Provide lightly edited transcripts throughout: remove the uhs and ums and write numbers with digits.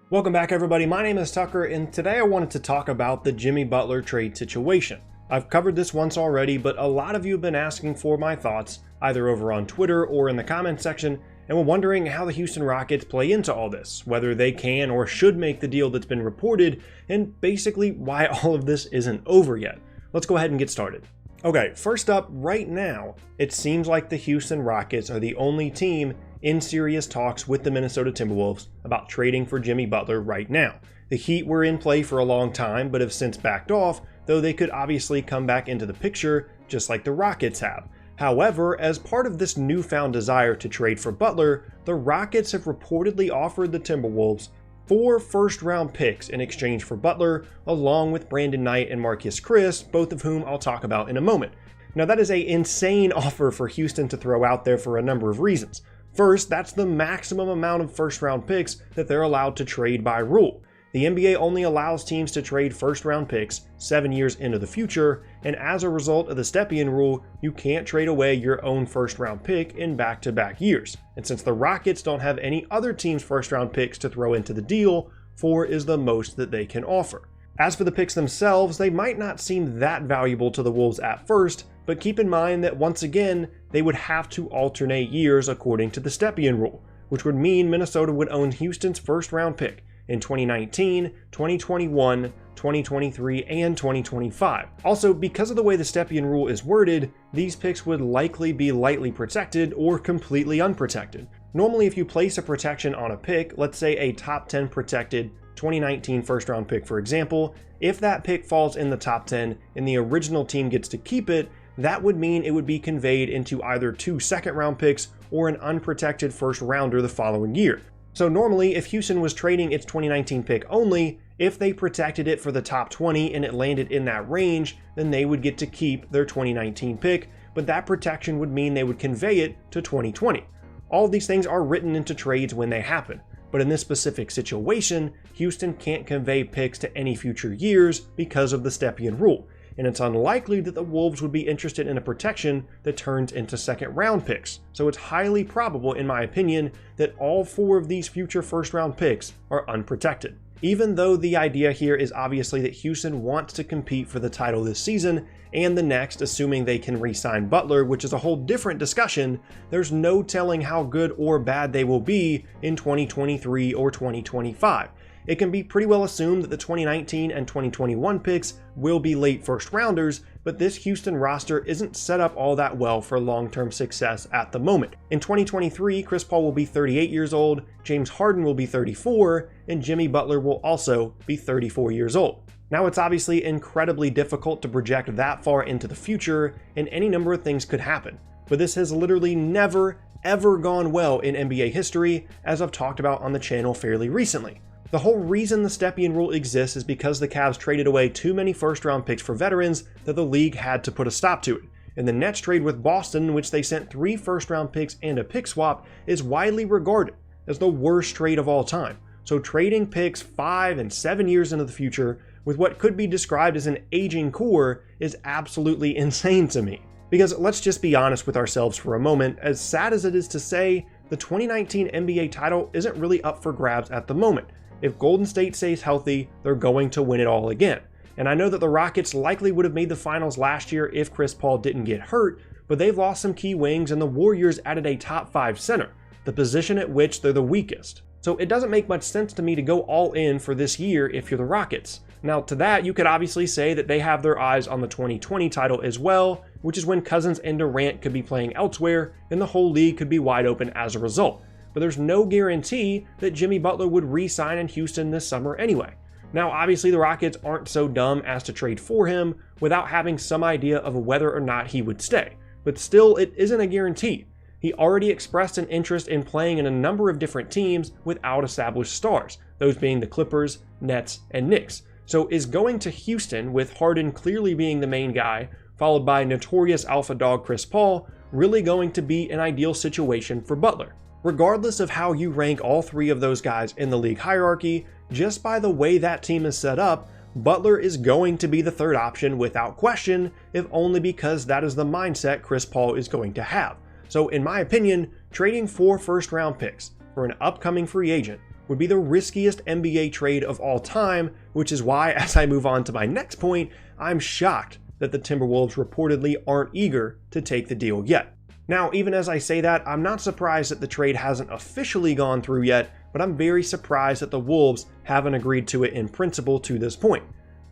Welcome back, everybody. My name is Tucker, and today I wanted to talk about the Jimmy Butler trade situation. I've covered this once already, but a lot of you have been asking for my thoughts, either over on Twitter or in the comments section, and were wondering how the Houston Rockets play into all this, whether they can or should make the deal that's been reported, and basically why all of this isn't over yet. Let's go ahead and get started. Okay, first up, right now, it seems like the Houston Rockets are the only team in serious talks with the Minnesota Timberwolves about trading for Jimmy Butler right now. The Heat were in play for a long time, but have since backed off, though they could obviously come back into the picture just like the Rockets have. However, as part of this newfound desire to trade for Butler, the Rockets have reportedly offered the Timberwolves 4 first-round picks in exchange for Butler, along with Brandon Knight and Marquese Chriss, both of whom I'll talk about in a moment. Now, that is an insane offer for Houston to throw out there for a number of reasons. First, that's the maximum amount of first-round picks that they're allowed to trade by rule. The NBA only allows teams to trade first-round picks 7 years into the future, and as a result of the Stepien rule, you can't trade away your own first-round pick in back-to-back years. And since the Rockets don't have any other team's first-round picks to throw into the deal, 4 is the most that they can offer. As for the picks themselves, they might not seem that valuable to the Wolves at first, but keep in mind that once again, they would have to alternate years according to the Stepien rule, which would mean Minnesota would own Houston's first-round pick in 2019, 2021, 2023, and 2025. Also, because of the way the Stepien rule is worded, these picks would likely be lightly protected or completely unprotected. Normally, if you place a protection on a pick, let's say a top 10 protected 2019 first-round pick, for example, if that pick falls in the top 10 and the original team gets to keep it, that would mean it would be conveyed into either 2 second-round picks or an unprotected first-rounder the following year. So normally, if Houston was trading its 2019 pick only, if they protected it for the top 20 and it landed in that range, then they would get to keep their 2019 pick, but that protection would mean they would convey it to 2020. All of these things are written into trades when they happen, but in this specific situation, Houston can't convey picks to any future years because of the Stepien rule, and it's unlikely that the Wolves would be interested in a protection that turns into second-round picks. So it's highly probable, in my opinion, that all 4 of these future first-round picks are unprotected. Even though the idea here is obviously that Houston wants to compete for the title this season and the next, assuming they can re-sign Butler, which is a whole different discussion, there's no telling how good or bad they will be in 2023 or 2025. It can be pretty well assumed that the 2019 and 2021 picks will be late first rounders, but this Houston roster isn't set up all that well for long-term success at the moment. In 2023, Chris Paul will be 38 years old, James Harden will be 34, and Jimmy Butler will also be 34 years old. Now, it's obviously incredibly difficult to project that far into the future, and any number of things could happen. But this has literally never, ever gone well in NBA history, as I've talked about on the channel fairly recently. The whole reason the Stepien rule exists is because the Cavs traded away too many first-round picks for veterans that the league had to put a stop to it. And the Nets trade with Boston, in which they sent 3 first-round picks and a pick swap, is widely regarded as the worst trade of all time. So trading picks 5 and 7 years into the future with what could be described as an aging core is absolutely insane to me. Because let's just be honest with ourselves for a moment, as sad as it is to say, the 2019 NBA title isn't really up for grabs at the moment. If Golden State stays healthy, they're going to win it all again. And I know that the Rockets likely would have made the finals last year if Chris Paul didn't get hurt, but they've lost some key wings and the Warriors added a top 5 center, the position at which they're the weakest. So it doesn't make much sense to me to go all in for this year if you're the Rockets. Now, to that, you could obviously say that they have their eyes on the 2020 title as well, which is when Cousins and Durant could be playing elsewhere and the whole league could be wide open as a result. But there's no guarantee that Jimmy Butler would re-sign in Houston this summer anyway. Now, obviously, the Rockets aren't so dumb as to trade for him without having some idea of whether or not he would stay. But still, it isn't a guarantee. He already expressed an interest in playing in a number of different teams without established stars, those being the Clippers, Nets, and Knicks. So is going to Houston, with Harden clearly being the main guy, followed by notorious alpha dog Chris Paul, really going to be an ideal situation for Butler? Regardless of how you rank all 3 of those guys in the league hierarchy, just by the way that team is set up, Butler is going to be the third option without question, if only because that is the mindset Chris Paul is going to have. So in my opinion, trading 4 first-round picks for an upcoming free agent would be the riskiest NBA trade of all time, which is why, as I move on to my next point, I'm shocked that the Timberwolves reportedly aren't eager to take the deal yet. Now, even as I say that, I'm not surprised that the trade hasn't officially gone through yet, but I'm very surprised that the Wolves haven't agreed to it in principle to this point.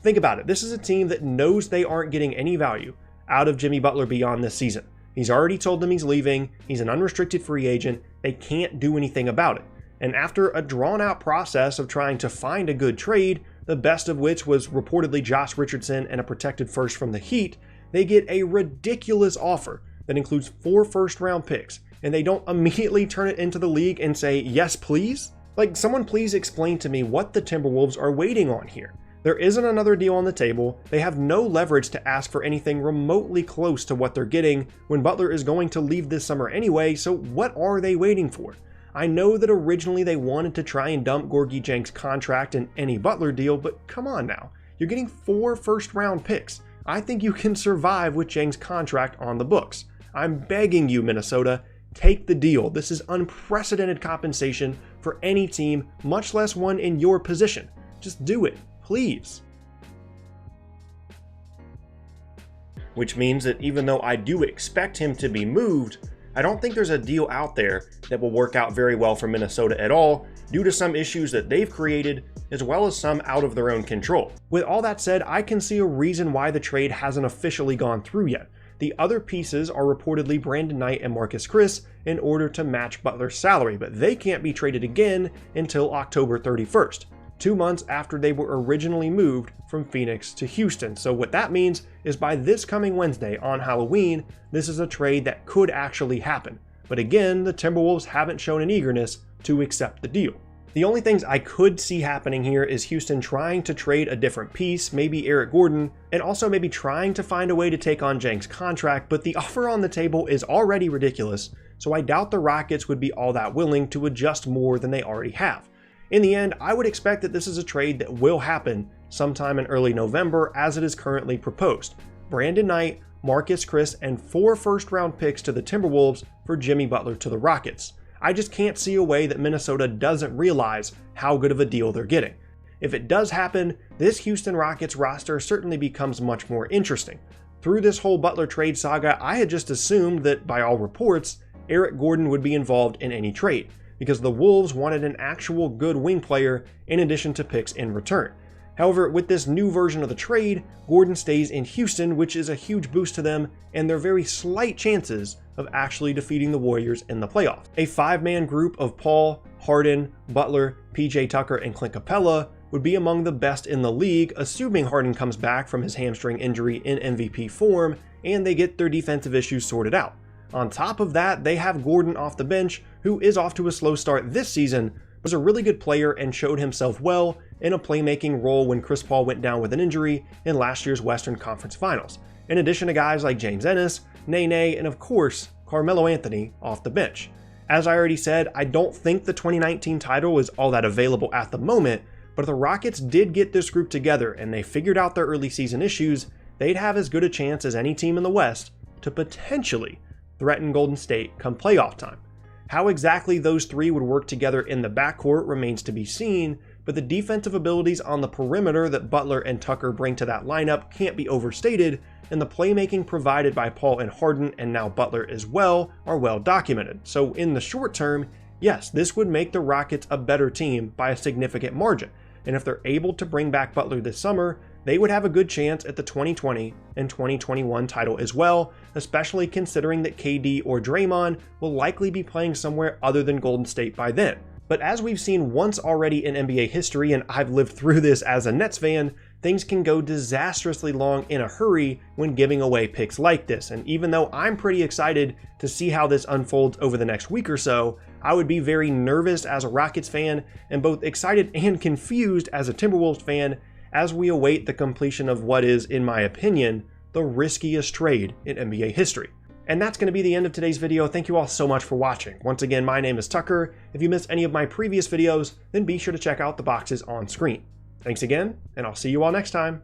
Think about it, this is a team that knows they aren't getting any value out of Jimmy Butler beyond this season. He's already told them he's leaving, he's an unrestricted free agent, they can't do anything about it. And after a drawn-out process of trying to find a good trade, the best of which was reportedly Josh Richardson and a protected first from the Heat, they get a ridiculous offer that includes 4 first-round picks, and they don't immediately turn it into the league and say, yes, please? Like, someone please explain to me what the Timberwolves are waiting on here. There isn't another deal on the table, they have no leverage to ask for anything remotely close to what they're getting when Butler is going to leave this summer anyway, so what are they waiting for? I know that originally they wanted to try and dump Gorgui Dieng's contract in any Butler deal, but come on now. You're getting 4 first-round picks. I think you can survive with Dieng's contract on the books. I'm begging you, Minnesota, take the deal. This is unprecedented compensation for any team, much less one in your position. Just do it, please. Which means that even though I do expect him to be moved, I don't think there's a deal out there that will work out very well for Minnesota at all, due to some issues that they've created, as well as some out of their own control. With all that said, I can see a reason why the trade hasn't officially gone through yet. The other pieces are reportedly Brandon Knight and Marcus Chris in order to match Butler's salary, but they can't be traded again until October 31st, 2 months after they were originally moved from Phoenix to Houston. So what that means is by this coming Wednesday on Halloween, this is a trade that could actually happen. But again, the Timberwolves haven't shown an eagerness to accept the deal. The only things I could see happening here is Houston trying to trade a different piece, maybe Eric Gordon, and also maybe trying to find a way to take on Dieng's contract, but the offer on the table is already ridiculous, so I doubt the Rockets would be all that willing to adjust more than they already have. In the end, I would expect that this is a trade that will happen sometime in early November as it is currently proposed. Brandon Knight, Marcus Chris, and 4 first-round picks to the Timberwolves for Jimmy Butler to the Rockets. I just can't see a way that Minnesota doesn't realize how good of a deal they're getting. If it does happen, this Houston Rockets roster certainly becomes much more interesting. Through this whole Butler trade saga, I had just assumed that, by all reports, Eric Gordon would be involved in any trade, because the Wolves wanted an actual good wing player in addition to picks in return. However, with this new version of the trade, Gordon stays in Houston, which is a huge boost to them and their very slight chances of actually defeating the Warriors in the playoffs. A 5-man group of Paul, Harden, Butler, PJ Tucker, and Clint Capella would be among the best in the league, assuming Harden comes back from his hamstring injury in MVP form and they get their defensive issues sorted out. On top of that, they have Gordon off the bench, who is off to a slow start this season, was a really good player and showed himself well in a playmaking role when Chris Paul went down with an injury in last year's Western Conference Finals, in addition to guys like James Ennis, Nene, and of course, Carmelo Anthony off the bench. As I already said, I don't think the 2019 title is all that available at the moment, but if the Rockets did get this group together and they figured out their early season issues, they'd have as good a chance as any team in the West to potentially threaten Golden State come playoff time. How exactly those three would work together in the backcourt remains to be seen, but the defensive abilities on the perimeter that Butler and Tucker bring to that lineup can't be overstated, and the playmaking provided by Paul and Harden, and now Butler as well, are well documented. So in the short term, yes, this would make the Rockets a better team by a significant margin, and if they're able to bring back Butler this summer, they would have a good chance at the 2020 and 2021 title as well, especially considering that KD or Draymond will likely be playing somewhere other than Golden State by then. But as we've seen once already in NBA history, and I've lived through this as a Nets fan, things can go disastrously long in a hurry when giving away picks like this. And even though I'm pretty excited to see how this unfolds over the next week or so, I would be very nervous as a Rockets fan and both excited and confused as a Timberwolves fan as we await the completion of what is, in my opinion, the riskiest trade in NBA history. And that's going to be the end of today's video. Thank you all so much for watching. Once again, my name is Tucker. If you missed any of my previous videos, then be sure to check out the boxes on screen. Thanks again, and I'll see you all next time.